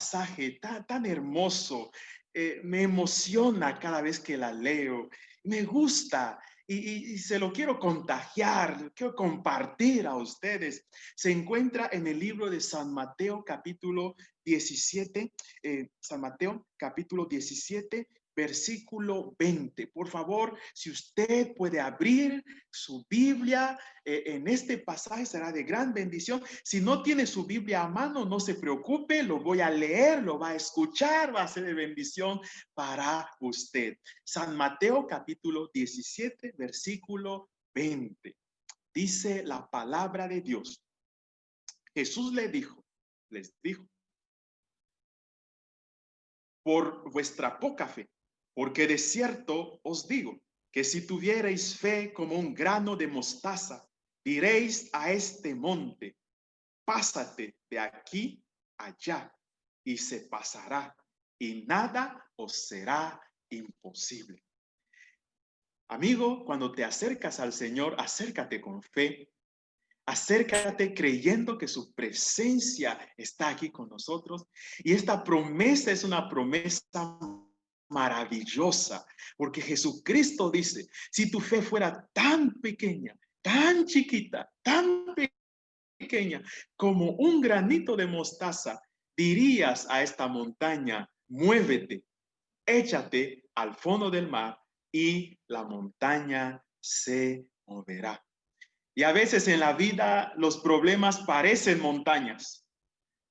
pasaje tan hermoso. Me emociona cada vez que la leo. Me gusta y se lo quiero contagiar, quiero compartir a ustedes. Se encuentra en el libro de San Mateo capítulo 17, San Mateo capítulo 17, versículo 20. Por favor, si usted puede abrir su Biblia en este pasaje, será de gran bendición. Si no tiene su Biblia a mano, no se preocupe, lo voy a leer, lo va a escuchar, va a ser de bendición para usted. San Mateo capítulo 17, versículo 20. Dice la palabra de Dios. Jesús les dijo, por vuestra poca fe, porque de cierto os digo que si tuvierais fe como un grano de mostaza, diréis a este monte, pásate de aquí allá, y se pasará, y nada os será imposible. Amigo, cuando te acercas al Señor, acércate con fe, acércate creyendo que su presencia está aquí con nosotros. Y esta promesa es una promesa maravillosa, porque Jesucristo dice, si tu fe fuera tan pequeña, tan chiquita, tan pequeña como un granito de mostaza, dirías a esta montaña, muévete, échate al fondo del mar y la montaña se moverá. Y a veces en la vida los problemas parecen montañas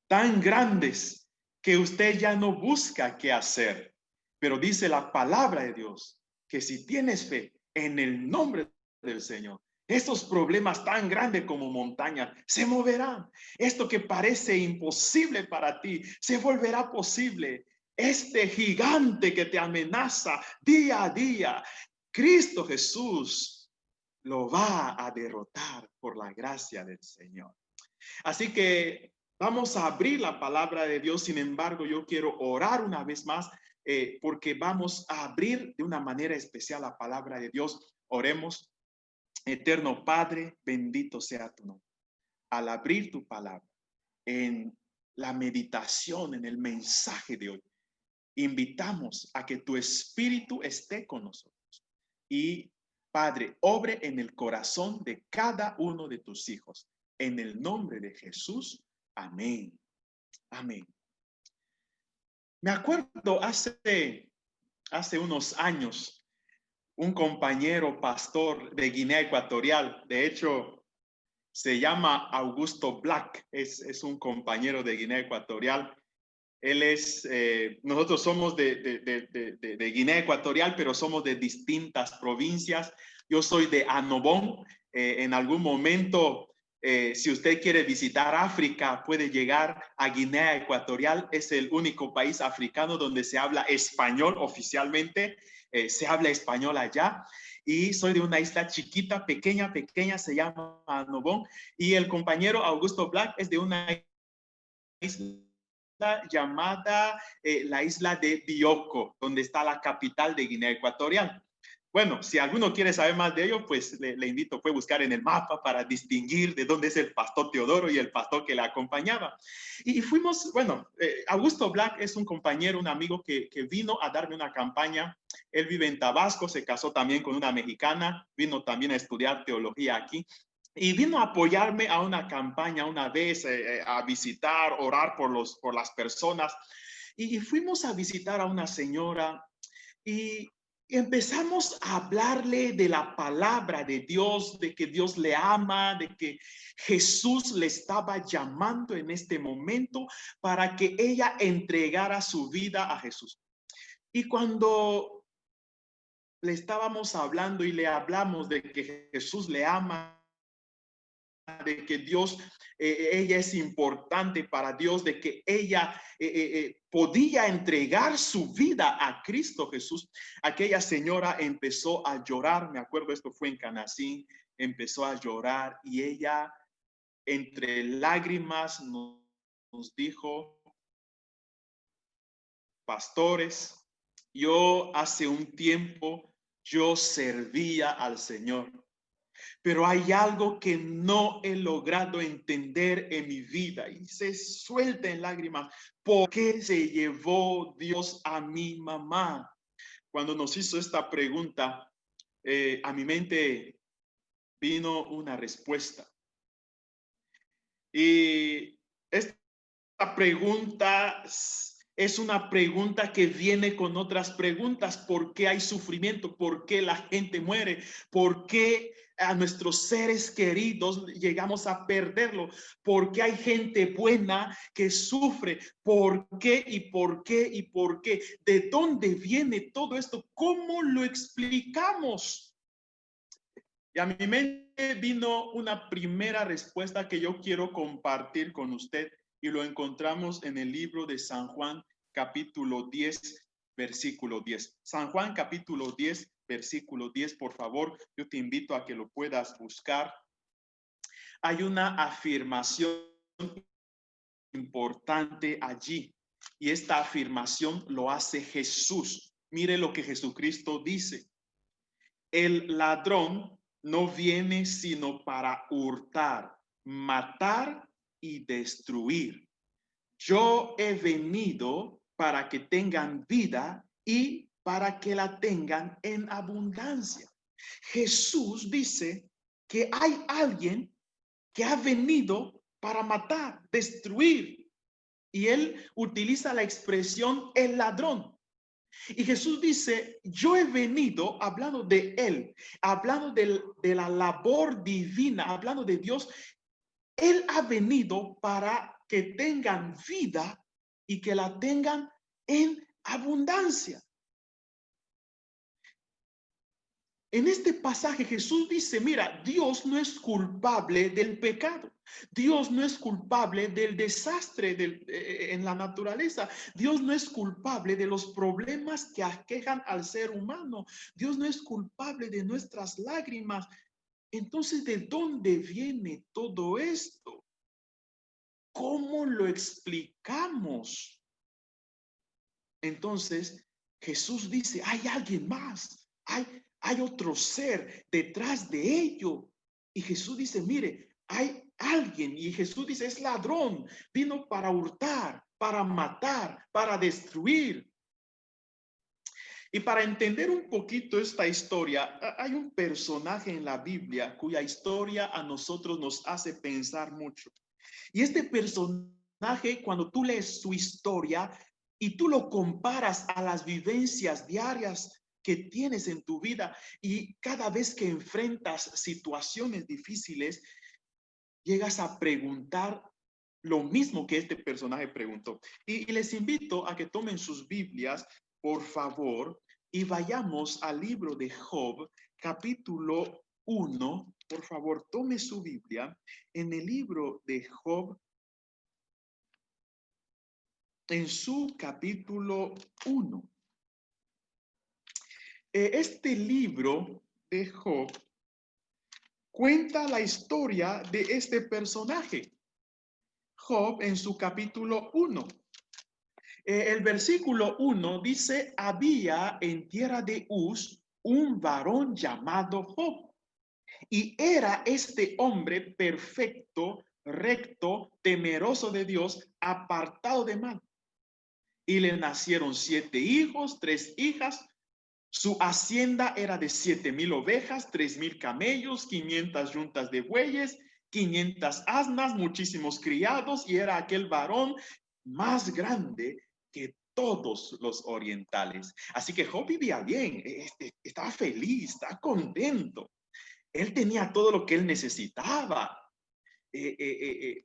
tan grandes que usted ya no busca qué hacer. Pero dice la palabra de Dios que si tienes fe en el nombre del Señor, estos problemas tan grandes como montañas se moverán. Esto que parece imposible para ti se volverá posible. Este gigante que te amenaza día a día, Cristo Jesús lo va a derrotar por la gracia del Señor. Así que vamos a abrir la palabra de Dios. Sin embargo, yo quiero orar una vez más porque vamos a abrir de una manera especial la palabra de Dios. Oremos. Eterno Padre, bendito sea tu nombre. Al abrir tu palabra en la meditación, en el mensaje de hoy, invitamos a que tu espíritu esté con nosotros. Y Padre, obre en el corazón de cada uno de tus hijos. En el nombre de Jesús. Amén. Amén. Me acuerdo hace unos años, un compañero pastor de Guinea Ecuatorial, de hecho, se llama Augusto Black, es un compañero de Guinea Ecuatorial. Él es, nosotros somos de Guinea Ecuatorial, pero somos de distintas provincias. Yo soy de Annobón. En algún momento, si usted quiere visitar África, puede llegar a Guinea Ecuatorial. Es el único país africano donde se habla español oficialmente. Se habla español allá. Y soy de una isla chiquita, pequeña, se llama Annobón. Y el compañero Augusto Black es de una isla llamada la isla de Bioko, donde está la capital de Guinea Ecuatorial. Bueno, si alguno quiere saber más de ello, pues le invito a buscar en el mapa para distinguir de dónde es el pastor Teodoro y el pastor que le acompañaba. Y fuimos, bueno, Augusto Black es un compañero, un amigo que vino a darme una campaña. Él vive en Tabasco, se casó también con una mexicana, vino también a estudiar teología aquí. Y vino a apoyarme a una campaña una vez, a visitar, orar por las personas. Y fuimos a visitar a una señora y empezamos a hablarle de la palabra de Dios, de que Dios le ama, de que Jesús le estaba llamando en este momento para que ella entregara su vida a Jesús. Y cuando le estábamos hablando y le hablamos de que Jesús le ama, de que Dios, ella es importante para Dios, de que ella podía entregar su vida a Cristo Jesús, aquella señora empezó a llorar. Me acuerdo, esto fue en Canacín, empezó a llorar y ella entre lágrimas nos dijo: pastores, yo hace un tiempo yo servía al Señor. pero hay algo que no he logrado entender en mi vida y se suelta en lágrimas. ¿Por qué se llevó Dios a mi mamá? Cuando nos hizo esta pregunta, a mi mente vino una respuesta. Y esta pregunta es una pregunta que viene con otras preguntas. ¿Por qué hay sufrimiento? ¿Por qué la gente muere? ¿Por qué a nuestros seres queridos llegamos a perderlo? ¿Por qué hay gente buena que sufre? ¿Por qué y por qué y por qué? ¿De dónde viene todo esto? ¿Cómo lo explicamos? Y a mi mente vino una primera respuesta que yo quiero compartir con usted y lo encontramos en el libro de San Juan, capítulo 10, versículo 10. San Juan, capítulo 10, versículo 10, por favor, yo te invito a que lo puedas buscar. Hay una afirmación importante allí y esta afirmación lo hace Jesús. Mire lo que Jesucristo dice. El ladrón no viene sino para hurtar, matar y destruir. Yo he venido para que tengan vida y para que la tengan en abundancia. Jesús dice que hay alguien que ha venido para matar, destruir. Y él utiliza la expresión el ladrón. Y Jesús dice, yo he venido hablando de él, hablando de la labor divina, hablando de Dios. Él ha venido para que tengan vida y que la tengan en abundancia. En este pasaje Jesús dice, mira, Dios no es culpable del pecado. Dios no es culpable del desastre en la naturaleza. Dios no es culpable de los problemas que aquejan al ser humano. Dios no es culpable de nuestras lágrimas. Entonces, ¿de dónde viene todo esto? ¿Cómo lo explicamos? Entonces, Jesús dice, hay alguien más. Hay otro ser detrás de ello. Y Jesús dice, mire, hay alguien. Y Jesús dice, es ladrón. Vino para hurtar, para matar, para destruir. Y para entender un poquito esta historia, hay un personaje en la Biblia cuya historia a nosotros nos hace pensar mucho. Y este personaje, cuando tú lees su historia y tú lo comparas a las vivencias diarias que tienes en tu vida y cada vez que enfrentas situaciones difíciles, llegas a preguntar lo mismo que este personaje preguntó. Y les invito a que tomen sus Biblias, por favor, y vayamos al libro de Job, capítulo 1. Por favor, tome su Biblia en el libro de Job, en su capítulo 1. Este libro de Job cuenta la historia de este personaje. Job en su capítulo 1. El versículo 1 dice, había en tierra de Uz un varón llamado Job. Y era este hombre perfecto, recto, temeroso de Dios, apartado de mal. Y le nacieron 7 hijos, 3 hijas. Su hacienda era de 7,000 ovejas, 3,000 camellos, 500 yuntas de bueyes, 500 asnas, muchísimos criados, y era aquel varón más grande que todos los orientales. Así que Job vivía bien, estaba feliz, estaba contento. Él tenía todo lo que él necesitaba. Él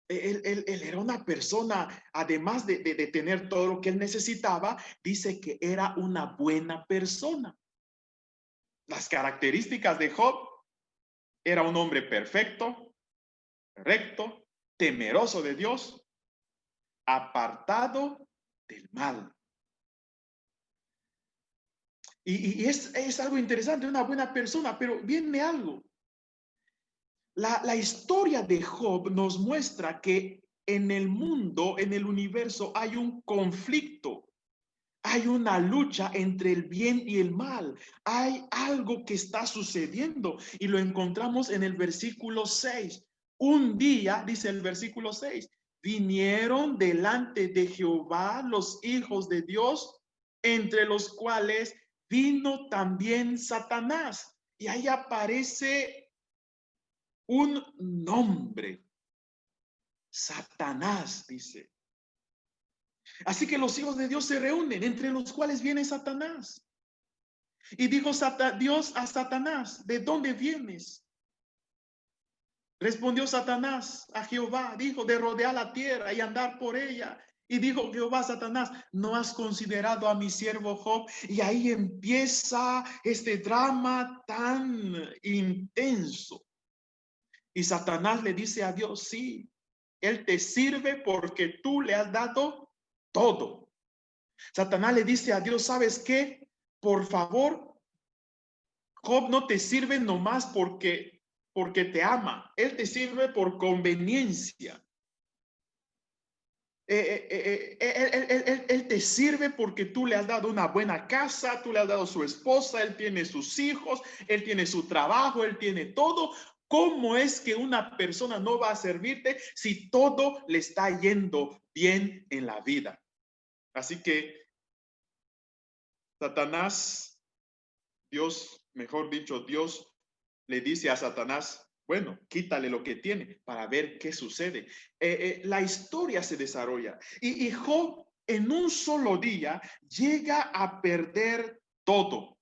era una persona, además de tener todo lo que él necesitaba, dice que era una buena persona. Las características de Job: era un hombre perfecto, recto, temeroso de Dios, apartado del mal. Y es algo interesante, una buena persona, pero viene algo. La historia de Job nos muestra que en el mundo, en el universo, hay un conflicto. Hay una lucha entre el bien y el mal. Hay algo que está sucediendo y lo encontramos en el versículo 6. Un día, dice el versículo 6, vinieron delante de Jehová los hijos de Dios, entre los cuales vino también Satanás. Y ahí aparece un nombre. Satanás, dice. Así que los hijos de Dios se reúnen, entre los cuales viene Satanás. Y dijo Dios a Satanás, ¿de dónde vienes? Respondió Satanás a Jehová, dijo, de rodear la tierra y andar por ella. Y dijo Jehová a Satanás, ¿no has considerado a mi siervo Job? Y ahí empieza este drama tan intenso. Y Satanás le dice a Dios, sí, él te sirve porque tú le has dado todo. Satanás le dice a Dios, ¿sabes qué? Por favor, Job no te sirve nomás porque te ama. Él te sirve por conveniencia. Él te sirve porque tú le has dado una buena casa, tú le has dado su esposa, él tiene sus hijos, él tiene su trabajo, él tiene todo. ¿Cómo es que una persona no va a servirte si todo le está yendo bien en la vida? Así que Satanás, Dios, mejor dicho, Dios le dice a Satanás, bueno, quítale lo que tiene para ver qué sucede. La historia se desarrolla y Job en un solo día llega a perder todo.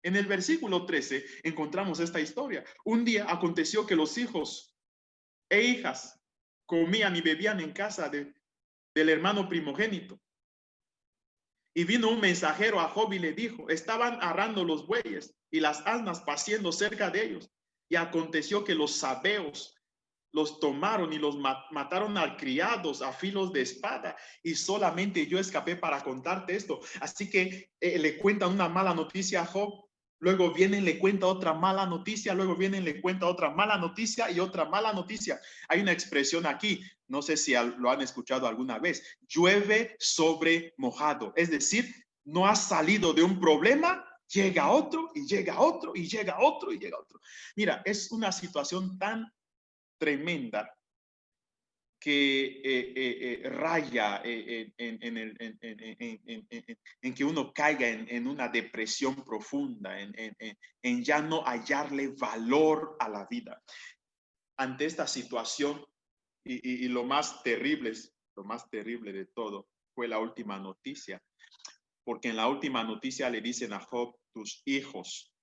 En el versículo 13 encontramos esta historia. Un día aconteció que los hijos e hijas comían y bebían en casa del hermano primogénito. Y vino un mensajero a Job y le dijo, estaban arando los bueyes y las asnas paciendo cerca de ellos. Y aconteció que los sabeos los tomaron y los mataron a criados a filos de espada. Y solamente yo escapé para contarte esto. Así que le cuentan una mala noticia a Job. Luego vienen, le cuenta otra mala noticia, luego vienen, le cuenta otra mala noticia y otra mala noticia. Hay una expresión aquí, no sé si lo han escuchado alguna vez, llueve sobre mojado. Es decir, no has salido de un problema, llega otro y llega otro y llega otro y llega otro. Mira, es una situación tan tremenda que raya en que uno caiga en una depresión profunda, en ya no hallarle valor a la vida. Ante esta situación, y lo más terrible de todo, fue la última noticia, porque en la última noticia le dicen a Job, tus hijos.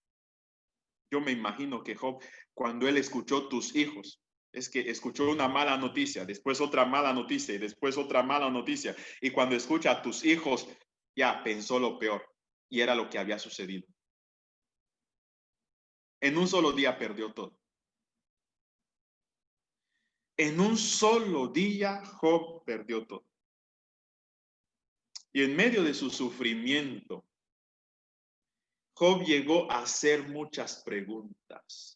Yo me imagino que Job, cuando él escuchó tus hijos, es que escuchó una mala noticia, después otra mala noticia y después otra mala noticia. Y cuando escucha a tus hijos, ya pensó lo peor y era lo que había sucedido. En un solo día perdió todo. En un solo día Job perdió todo. Y en medio de su sufrimiento, Job llegó a hacer muchas preguntas.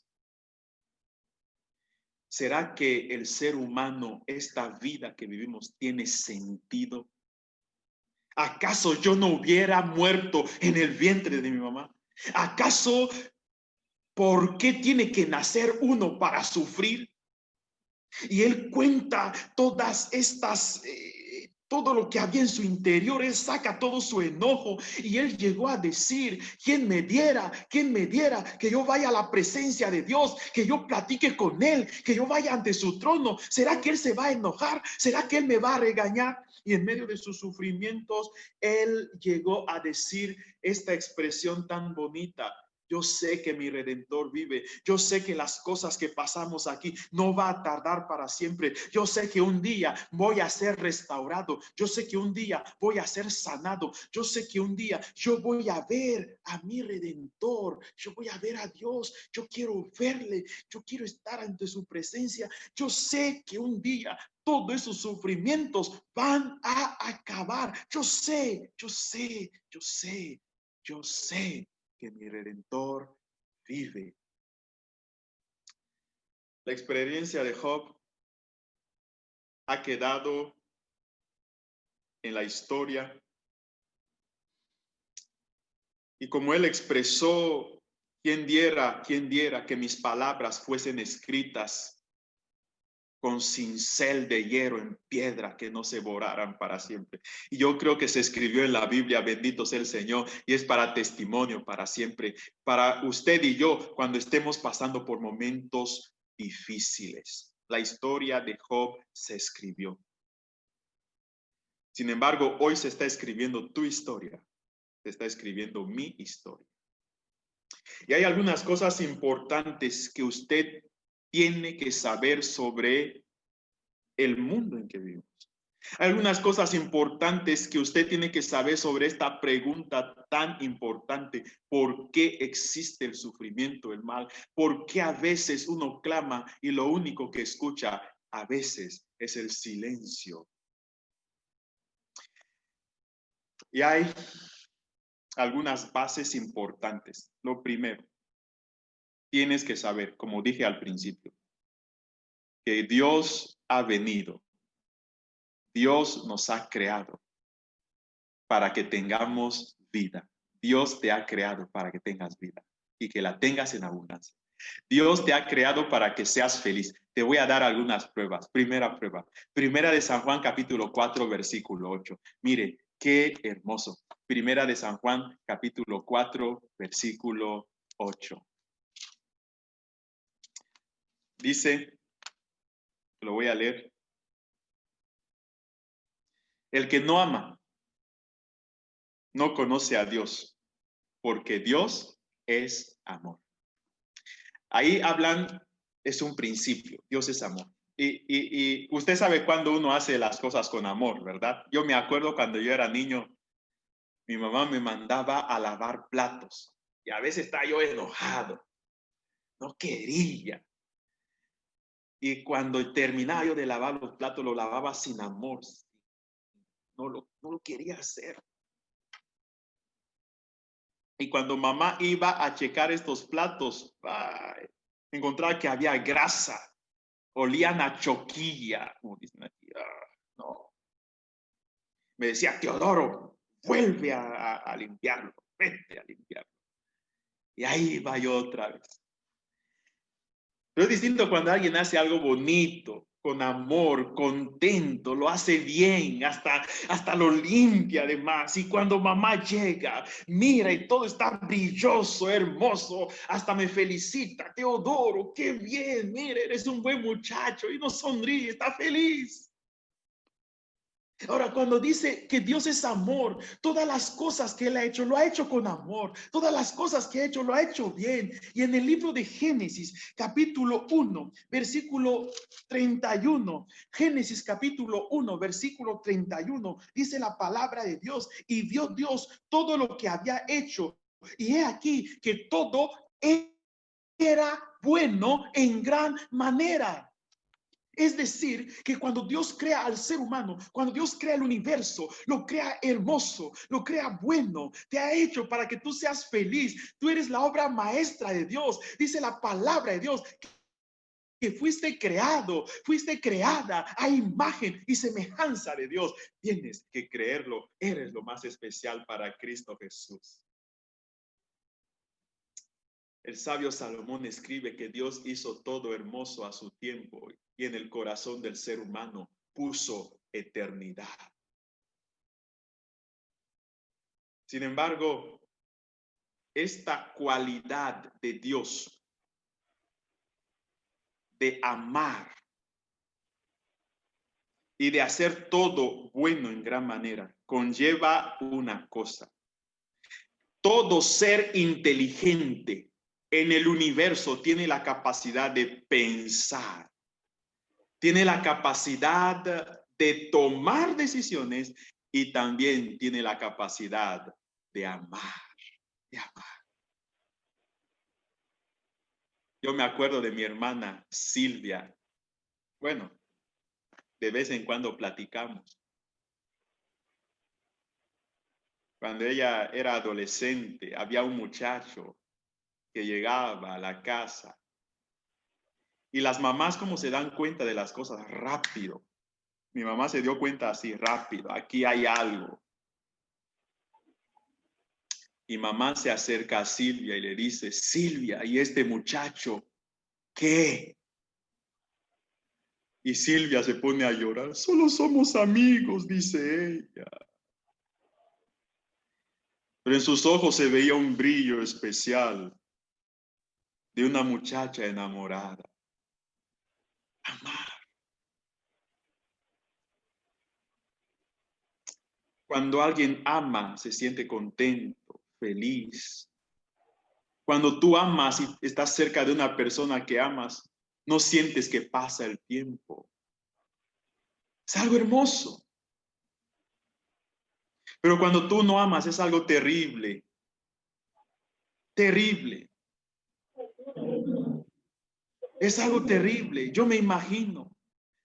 ¿Será que el ser humano, esta vida que vivimos, tiene sentido? ¿Acaso yo no hubiera muerto en el vientre de mi mamá? ¿Acaso por qué tiene que nacer uno para sufrir? Y él cuenta todas estas, todo lo que había en su interior, él saca todo su enojo y él llegó a decir, quién me diera que yo vaya a la presencia de Dios, que yo platique con él, que yo vaya ante su trono. ¿Será que él se va a enojar? ¿Será que él me va a regañar? Y en medio de sus sufrimientos, él llegó a decir esta expresión tan bonita. Yo sé que mi Redentor vive. Yo sé que las cosas que pasamos aquí no va a tardar para siempre. Yo sé que un día voy a ser restaurado. Yo sé que un día voy a ser sanado. Yo sé que un día yo voy a ver a mi Redentor. Yo voy a ver a Dios. Yo quiero verle. Yo quiero estar ante su presencia. Yo sé que un día todos esos sufrimientos van a acabar. Yo sé que mi Redentor vive. La experiencia de Job ha quedado en la historia Y como él expresó, quién diera que mis palabras fuesen escritas con cincel de hierro en piedra, que no se borraran para siempre. Y yo creo que se escribió en la Biblia, bendito sea el Señor, y es para testimonio para siempre, para usted y yo cuando estemos pasando por momentos difíciles. La historia de Job se escribió. Sin embargo, hoy se está escribiendo tu historia, se está escribiendo mi historia. Y hay algunas cosas importantes que usted tiene que saber sobre el mundo en que vivimos. Hay algunas cosas importantes que usted tiene que saber sobre esta pregunta tan importante. ¿Por qué existe el sufrimiento, el mal? ¿Por qué a veces uno clama y lo único que escucha a veces es el silencio? Y hay algunas bases importantes. Lo primero, tienes que saber, como dije al principio, que Dios ha venido. Dios nos ha creado para que tengamos vida. Dios te ha creado para que tengas vida y que la tengas en abundancia. Dios te ha creado para que seas feliz. Te voy a dar algunas pruebas. Primera prueba. Primera de San Juan, capítulo 4, versículo 8. Mire, qué hermoso. Primera de San Juan, capítulo 4, versículo 8. Dice, lo voy a leer. El que no ama no conoce a Dios, porque Dios es amor. Ahí hablan, es un principio, Dios es amor. Y usted sabe cuando uno hace las cosas con amor, ¿verdad? Yo me acuerdo cuando yo era niño, mi mamá me mandaba a lavar platos y a veces estaba yo enojado, no quería. Y cuando terminaba yo de lavar los platos, lo lavaba sin amor, no lo quería hacer. Y cuando mamá iba a checar estos platos, encontraba que había grasa, olían a choquilla, como dicen aquí. No. Me decía, Teodoro, vuelve a limpiarlo, vete a limpiarlo. Y ahí va yo otra vez. Pero es distinto cuando alguien hace algo bonito, con amor, contento, lo hace bien, hasta lo limpia además. Y cuando mamá llega, mira y todo está brilloso, hermoso, hasta me felicita, Teodoro, qué bien, mira, eres un buen muchacho y no sonríe, está feliz. Ahora, cuando dice que Dios es amor, todas las cosas que Él ha hecho, lo ha hecho con amor. Todas las cosas que ha hecho, lo ha hecho bien. Y en el libro de Génesis, capítulo 1, versículo 31, Génesis capítulo 1, versículo 31, dice la palabra de Dios, y vio Dios todo lo que había hecho. Y he aquí que todo era bueno en gran manera. Es decir, que cuando Dios crea al ser humano, cuando Dios crea el universo, lo crea hermoso, lo crea bueno, te ha hecho para que tú seas feliz. Tú eres la obra maestra de Dios. Dice la palabra de Dios que fuiste creado, fuiste creada a imagen y semejanza de Dios. Tienes que creerlo. Eres lo más especial para Cristo Jesús. El sabio Salomón escribe que Dios hizo todo hermoso a su tiempo y en el corazón del ser humano puso eternidad. Sin embargo, esta cualidad de Dios de amar y de hacer todo bueno en gran manera conlleva una cosa. Todo ser inteligente en el universo tiene la capacidad de pensar, tiene la capacidad de tomar decisiones y también tiene la capacidad de amar, de amar. Yo me acuerdo de mi hermana Silvia. Bueno, de vez en cuando platicamos. Cuando ella era adolescente, había un muchacho que llegaba a la casa y las mamás como se dan cuenta de las cosas rápido. Mi mamá se dio cuenta así rápido, aquí hay algo. Y mamá se acerca a Silvia y le dice, Silvia, ¿y este muchacho qué? Y Silvia se pone a llorar. Solo somos amigos, dice ella. Pero en sus ojos se veía un brillo especial de una muchacha enamorada. Amar. Cuando alguien ama, se siente contento, feliz. Cuando tú amas y estás cerca de una persona que amas, no sientes que pasa el tiempo. Es algo hermoso. Pero cuando tú no amas, es algo terrible. Terrible. Es algo terrible. Yo me imagino.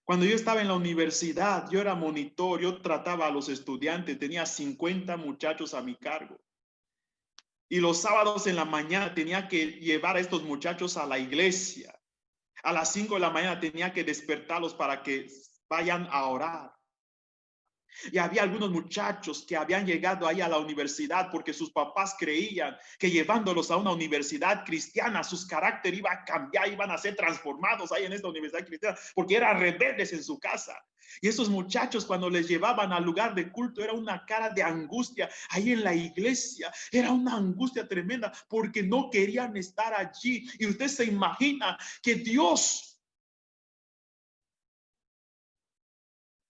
Cuando yo estaba en la universidad, yo era monitor, yo trataba a los estudiantes, tenía 50 muchachos a mi cargo. Y los sábados en la mañana tenía que llevar a estos muchachos a la iglesia. A las 5 de la mañana tenía que despertarlos para que vayan a orar. Y había algunos muchachos que habían llegado ahí a la universidad porque sus papás creían que llevándolos a una universidad cristiana, sus carácter iba a cambiar, iban a ser transformados ahí en esta universidad cristiana, porque eran rebeldes en su casa. Y esos muchachos cuando les llevaban al lugar de culto era una cara de angustia ahí en la iglesia, era una angustia tremenda porque no querían estar allí. Y usted se imagina que Dios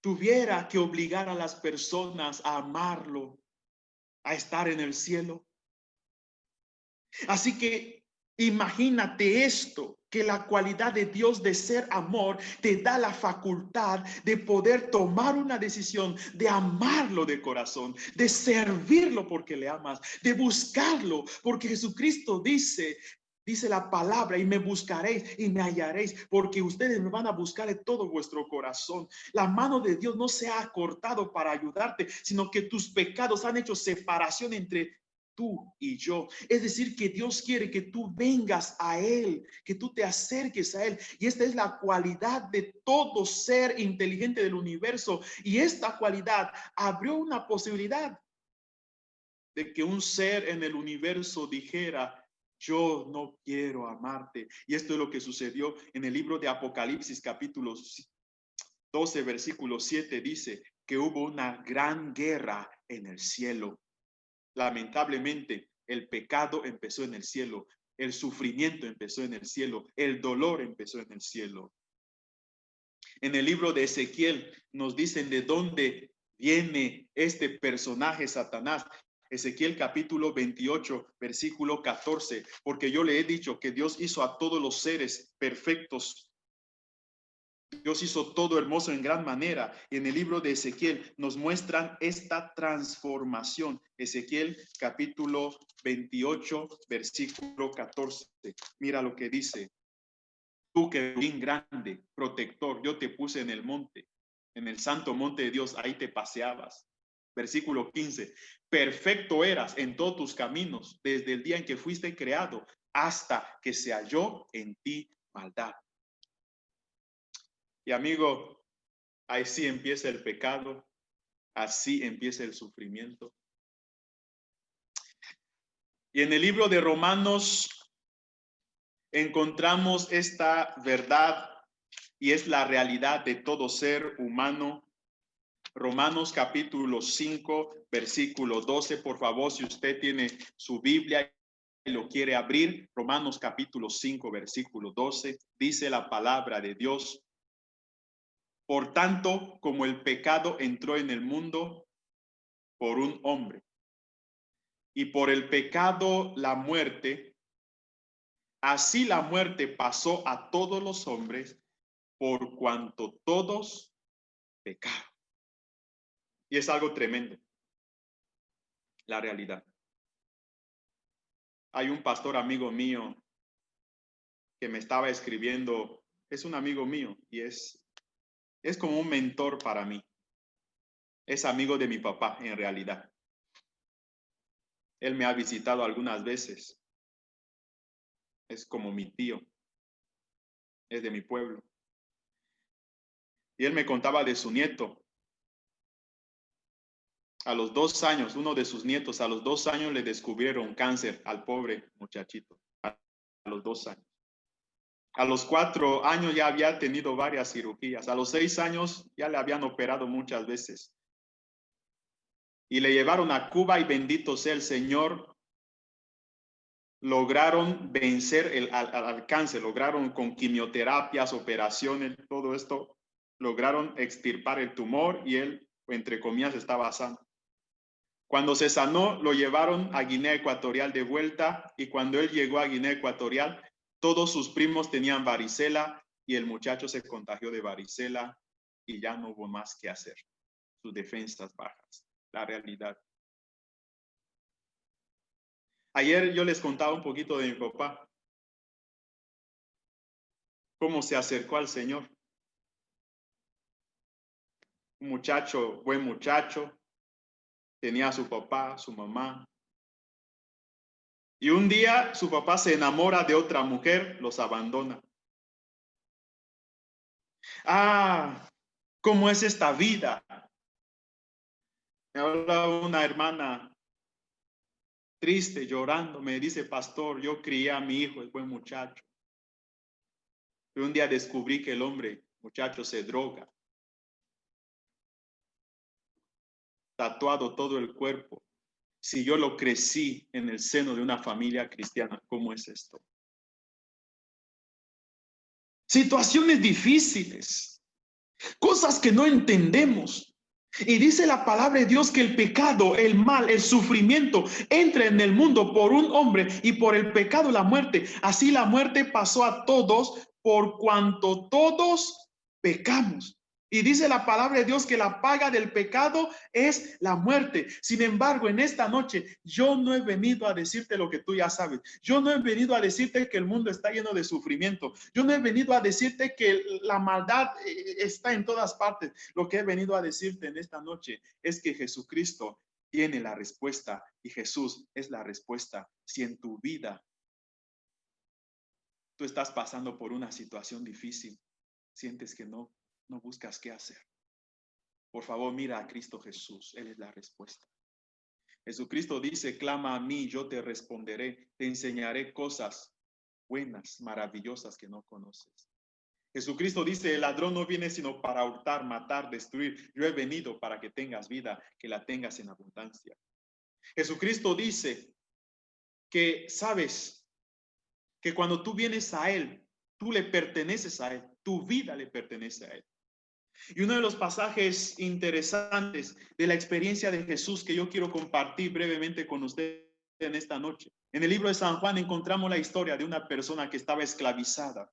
tuviera que obligar a las personas a amarlo, a estar en el cielo. Así que imagínate esto, que la cualidad de Dios de ser amor te da la facultad de poder tomar una decisión, de amarlo de corazón, de servirlo porque le amas, de buscarlo, porque Jesucristo dice la palabra, y me buscaréis y me hallaréis, porque ustedes me van a buscar de todo vuestro corazón. La mano de Dios no se ha acortado para ayudarte, sino que tus pecados han hecho separación entre tú y yo. Es decir, que Dios quiere que tú vengas a Él, que tú te acerques a Él. Y esta es la cualidad de todo ser inteligente del universo. Y esta cualidad abrió una posibilidad de que un ser en el universo dijera, yo no quiero amarte. Y esto es lo que sucedió en el libro de Apocalipsis, capítulo 12, versículo 7, dice que hubo una gran guerra en el cielo. Lamentablemente, el pecado empezó en el cielo, el sufrimiento empezó en el cielo, el dolor empezó en el cielo. En el libro de Ezequiel nos dicen de dónde viene este personaje Satanás. Ezequiel capítulo 28, versículo 14, porque yo le he dicho que Dios hizo a todos los seres perfectos. Dios hizo todo hermoso en gran manera. Y en el libro de Ezequiel nos muestran esta transformación. Ezequiel capítulo 28, versículo 14. Mira lo que dice. Tú querubín grande, protector, yo te puse en el monte, en el santo monte de Dios, ahí te paseabas. Versículo 15. Perfecto eras en todos tus caminos, desde el día en que fuiste creado, hasta que se halló en ti maldad. Y amigo, así empieza el pecado, así empieza el sufrimiento. Y en el libro de Romanos encontramos esta verdad y es la realidad de todo ser humano. Romanos capítulo 5, versículo 12, por favor, si usted tiene su Biblia y lo quiere abrir, Romanos capítulo 5, versículo 12, dice la palabra de Dios. Por tanto, como el pecado entró en el mundo por un hombre, y por el pecado la muerte, así la muerte pasó a todos los hombres por cuanto todos pecaron. Y es algo tremendo, la realidad. Hay un pastor amigo mío que me estaba escribiendo, es un amigo mío y es como un mentor para mí. Es amigo de mi papá en realidad. Él me ha visitado algunas veces. Es como mi tío. Es de mi pueblo. Y él me contaba de su nieto. A los 2 años, uno de sus nietos, a los 2 años le descubrieron cáncer al pobre muchachito. A los 2 años. A los 4 años ya había tenido varias cirugías. A los 6 años ya le habían operado muchas veces. Y le llevaron a Cuba y bendito sea el Señor, lograron vencer al cáncer, lograron con quimioterapias, operaciones, todo esto, lograron extirpar el tumor y él, entre comillas, estaba sano. Cuando se sanó, lo llevaron a Guinea Ecuatorial de vuelta y cuando él llegó a Guinea Ecuatorial, todos sus primos tenían varicela y el muchacho se contagió de varicela y ya no hubo más que hacer. Sus defensas bajas, la realidad. Ayer yo les contaba un poquito de mi papá, cómo se acercó al Señor. Un muchacho, buen muchacho, tenía a su papá, su mamá. Y un día su papá se enamora de otra mujer, los abandona. Ah, ¿cómo es esta vida? Me habla una hermana triste, llorando, me dice, pastor, yo crié a mi hijo, el buen muchacho. Y un día descubrí que el hombre, muchacho, se droga. Tatuado todo el cuerpo. Si yo lo crecí en el seno de una familia cristiana, ¿cómo es esto? Situaciones difíciles, cosas que no entendemos. Y dice la palabra de Dios que el pecado, el mal, el sufrimiento entra en el mundo por un hombre y por el pecado la muerte. Así la muerte pasó a todos por cuanto todos pecamos. Y dice la palabra de Dios que la paga del pecado es la muerte. Sin embargo, en esta noche yo no he venido a decirte lo que tú ya sabes. Yo no he venido a decirte que el mundo está lleno de sufrimiento. Yo no he venido a decirte que la maldad está en todas partes. Lo que he venido a decirte en esta noche es que Jesucristo tiene la respuesta y Jesús es la respuesta. Si en tu vida tú estás pasando por una situación difícil, sientes que no buscas qué hacer. Por favor, mira a Cristo Jesús. Él es la respuesta. Jesucristo dice, clama a mí, yo te responderé. Te enseñaré cosas buenas, maravillosas que no conoces. Jesucristo dice, el ladrón no viene sino para hurtar, matar, destruir. Yo he venido para que tengas vida, que la tengas en abundancia. Jesucristo dice que, sabes, que cuando tú vienes a Él, tú le perteneces a Él. Tu vida le pertenece a Él. Y uno de los pasajes interesantes de la experiencia de Jesús que yo quiero compartir brevemente con usted en esta noche. En el libro de San Juan encontramos la historia de una persona que estaba esclavizada,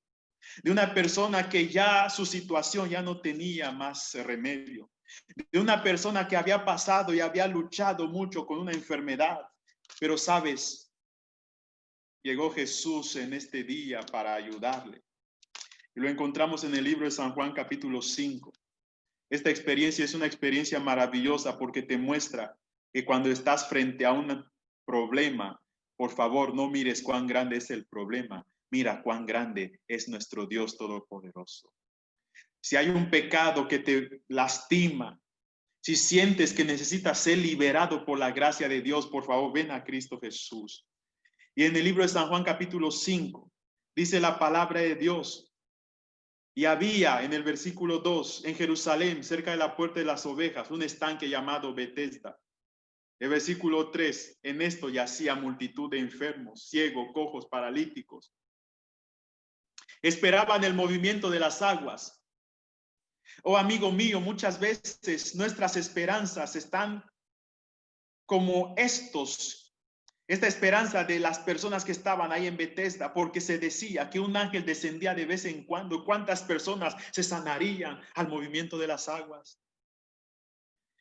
de una persona que ya su situación ya no tenía más remedio, de una persona que había pasado y había luchado mucho con una enfermedad. Pero sabes, llegó Jesús en este día para ayudarle. Y lo encontramos en el libro de San Juan capítulo 5. Esta experiencia es una experiencia maravillosa porque te muestra que cuando estás frente a un problema, por favor, no mires cuán grande es el problema, mira cuán grande es nuestro Dios Todopoderoso. Si hay un pecado que te lastima, si sientes que necesitas ser liberado por la gracia de Dios, por favor, ven a Cristo Jesús. Y en el libro de San Juan capítulo 5, dice la palabra de Dios. Y había en el versículo 2, en Jerusalén, cerca de la puerta de las ovejas, un estanque llamado Betesda. El versículo 3, en esto yacía multitud de enfermos, ciegos, cojos, paralíticos. Esperaban el movimiento de las aguas. Oh, amigo mío, muchas veces nuestras esperanzas están como esta esperanza de las personas que estaban ahí en Betesda, porque se decía que un ángel descendía de vez en cuando. ¿Cuántas personas se sanarían al movimiento de las aguas?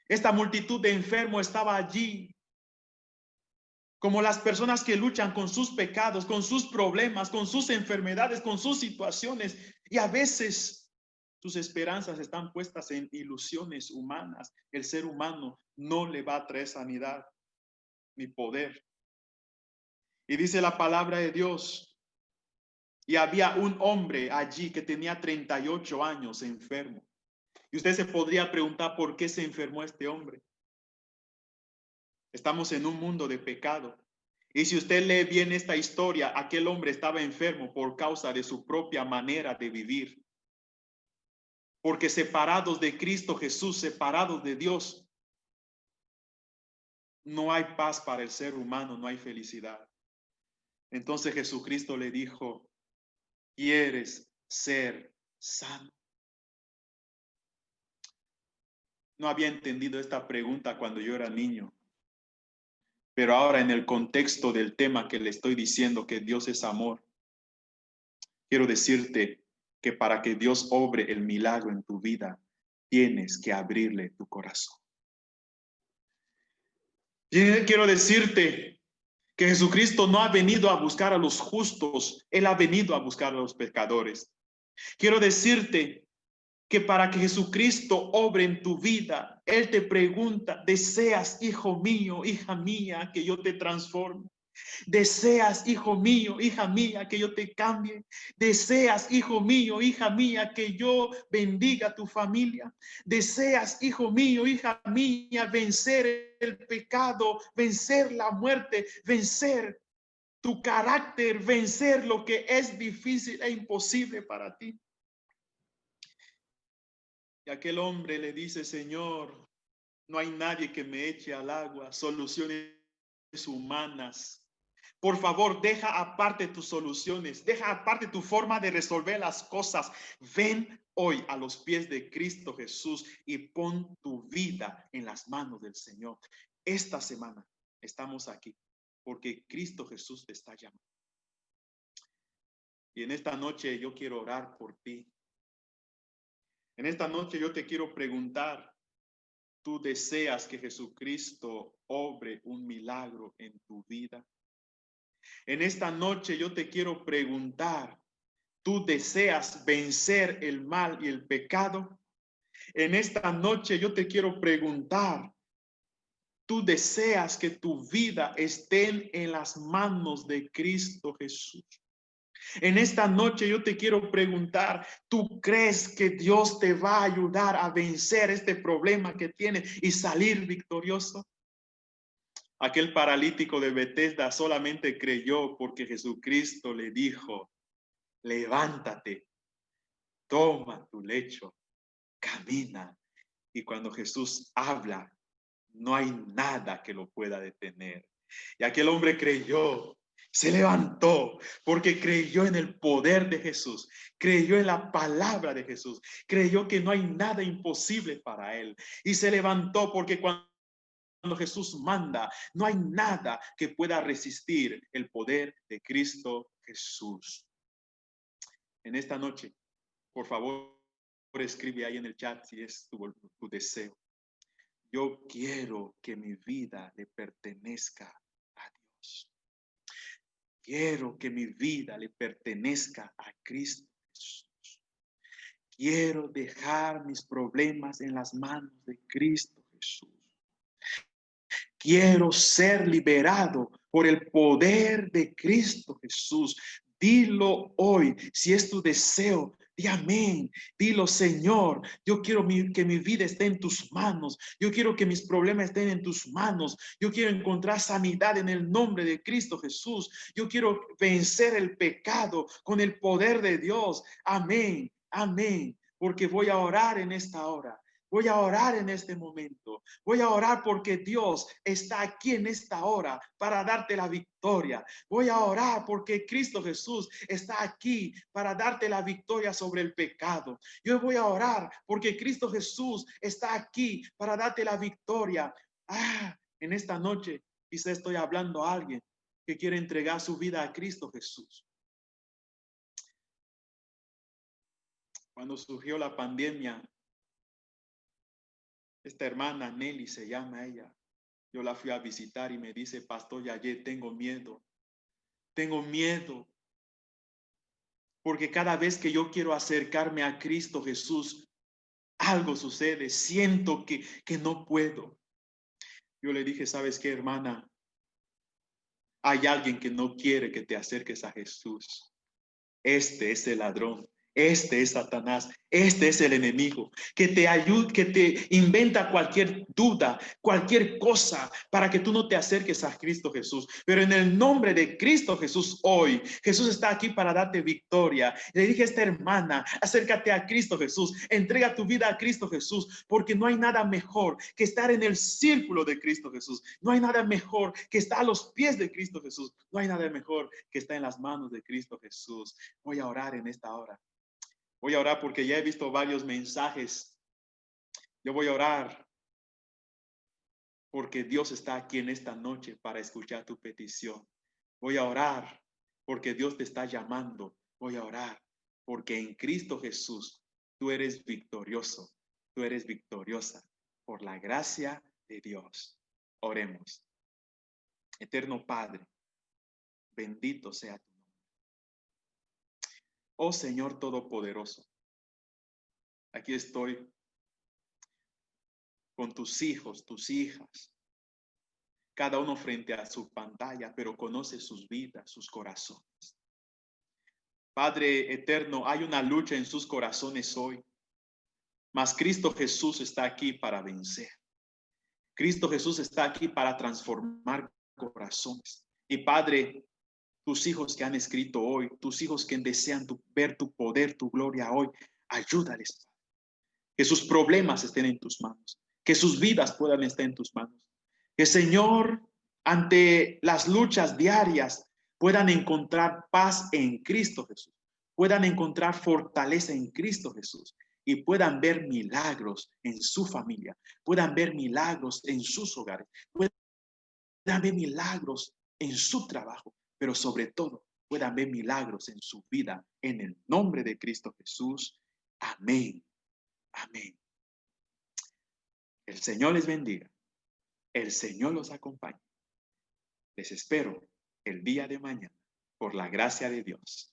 Esta multitud de enfermos estaba allí, como las personas que luchan con sus pecados, con sus problemas, con sus enfermedades, con sus situaciones. Y a veces sus esperanzas están puestas en ilusiones humanas. El ser humano no le va a traer sanidad ni poder. Y dice la palabra de Dios, y había un hombre allí que tenía 38 años enfermo. Y usted se podría preguntar por qué se enfermó este hombre. Estamos en un mundo de pecado. Y si usted lee bien esta historia, aquel hombre estaba enfermo por causa de su propia manera de vivir. Porque separados de Cristo Jesús, separados de Dios, no hay paz para el ser humano, no hay felicidad. Entonces Jesucristo le dijo, ¿quieres ser sano? No había entendido esta pregunta cuando yo era niño, pero ahora en el contexto del tema que le estoy diciendo, que Dios es amor, quiero decirte que para que Dios obre el milagro en tu vida, tienes que abrirle tu corazón. Quiero decirte que Jesucristo no ha venido a buscar a los justos, Él ha venido a buscar a los pecadores. Quiero decirte que para que Jesucristo obre en tu vida, Él te pregunta, ¿deseas, hijo mío, hija mía, que yo te transforme? ¿Deseas, hijo mío, hija mía, que yo te cambie? ¿Deseas, hijo mío, hija mía, que yo bendiga tu familia? ¿Deseas, hijo mío, hija mía, vencer el pecado, vencer la muerte, vencer tu carácter, vencer lo que es difícil e imposible para ti? Y aquel hombre le dice, Señor, no hay nadie que me eche al agua, soluciones humanas. Por favor, deja aparte tus soluciones, deja aparte tu forma de resolver las cosas. Ven hoy a los pies de Cristo Jesús y pon tu vida en las manos del Señor. Esta semana estamos aquí porque Cristo Jesús te está llamando. Y en esta noche yo quiero orar por ti. En esta noche yo te quiero preguntar, ¿tú deseas que Jesucristo obre un milagro en tu vida? En esta noche yo te quiero preguntar, ¿tú deseas vencer el mal y el pecado? En esta noche yo te quiero preguntar, ¿tú deseas que tu vida esté en las manos de Cristo Jesús? En esta noche yo te quiero preguntar, ¿tú crees que Dios te va a ayudar a vencer este problema que tienes y salir victorioso? Aquel paralítico de Betesda solamente creyó porque Jesucristo le dijo, levántate, toma tu lecho, camina. Y cuando Jesús habla, no hay nada que lo pueda detener. Y aquel hombre creyó, se levantó, porque creyó en el poder de Jesús, creyó en la palabra de Jesús, creyó que no hay nada imposible para él. Y se levantó porque cuando Jesús manda, no hay nada que pueda resistir el poder de Cristo Jesús. En esta noche, por favor, escribe ahí en el chat si es tu deseo. Yo quiero que mi vida le pertenezca a Dios. Quiero que mi vida le pertenezca a Cristo Jesús. Quiero dejar mis problemas en las manos de Cristo Jesús. Quiero ser liberado por el poder de Cristo Jesús. Dilo hoy, si es tu deseo, di amén. Dilo, Señor, yo quiero que mi vida esté en tus manos. Yo quiero que mis problemas estén en tus manos. Yo quiero encontrar sanidad en el nombre de Cristo Jesús. Yo quiero vencer el pecado con el poder de Dios. Amén, amén. Porque voy a orar en esta hora. Voy a orar en este momento. Voy a orar porque Dios está aquí en esta hora para darte la victoria. Voy a orar porque Cristo Jesús está aquí para darte la victoria sobre el pecado. Yo voy a orar porque Cristo Jesús está aquí para darte la victoria. En esta noche quizá estoy hablando a alguien que quiere entregar su vida a Cristo Jesús. Cuando surgió la pandemia, esta hermana Nelly se llama ella. Yo la fui a visitar y me dice, Pastor Yayé, tengo miedo. Tengo miedo. Porque cada vez que yo quiero acercarme a Cristo Jesús, algo sucede. Siento que no puedo. Yo le dije, ¿sabes qué, hermana? Hay alguien que no quiere que te acerques a Jesús. Este es el ladrón Este es Satanás, este es el enemigo que te ayuda, que te inventa cualquier duda, cualquier cosa para que tú no te acerques a Cristo Jesús. Pero en el nombre de Cristo Jesús hoy, Jesús está aquí para darte victoria. Le dije a esta hermana, acércate a Cristo Jesús, entrega tu vida a Cristo Jesús, porque no hay nada mejor que estar en el círculo de Cristo Jesús. No hay nada mejor que estar a los pies de Cristo Jesús. No hay nada mejor que estar en las manos de Cristo Jesús. Voy a orar en esta hora. Voy a orar porque ya he visto varios mensajes. Yo voy a orar porque Dios está aquí en esta noche para escuchar tu petición. Voy a orar porque Dios te está llamando. Voy a orar porque en Cristo Jesús tú eres victorioso. Tú eres victoriosa por la gracia de Dios. Oremos. Eterno Padre, bendito sea tu nombre. Oh Señor Todopoderoso, aquí estoy con tus hijos, tus hijas, cada uno frente a su pantalla, pero conoce sus vidas, sus corazones. Padre eterno, hay una lucha en sus corazones hoy, mas Cristo Jesús está aquí para vencer. Cristo Jesús está aquí para transformar corazones. Y Padre, tus hijos que han escrito hoy, tus hijos que desean ver tu poder, tu gloria hoy, ayúdales. Que sus problemas estén en tus manos, que sus vidas puedan estar en tus manos. Que Señor, ante las luchas diarias, puedan encontrar paz en Cristo Jesús, puedan encontrar fortaleza en Cristo Jesús y puedan ver milagros en su familia, puedan ver milagros en sus hogares, puedan ver milagros en su trabajo, pero sobre todo puedan ver milagros en su vida, en el nombre de Cristo Jesús. Amén. Amén. El Señor les bendiga. El Señor los acompañe. Les espero el día de mañana por la gracia de Dios.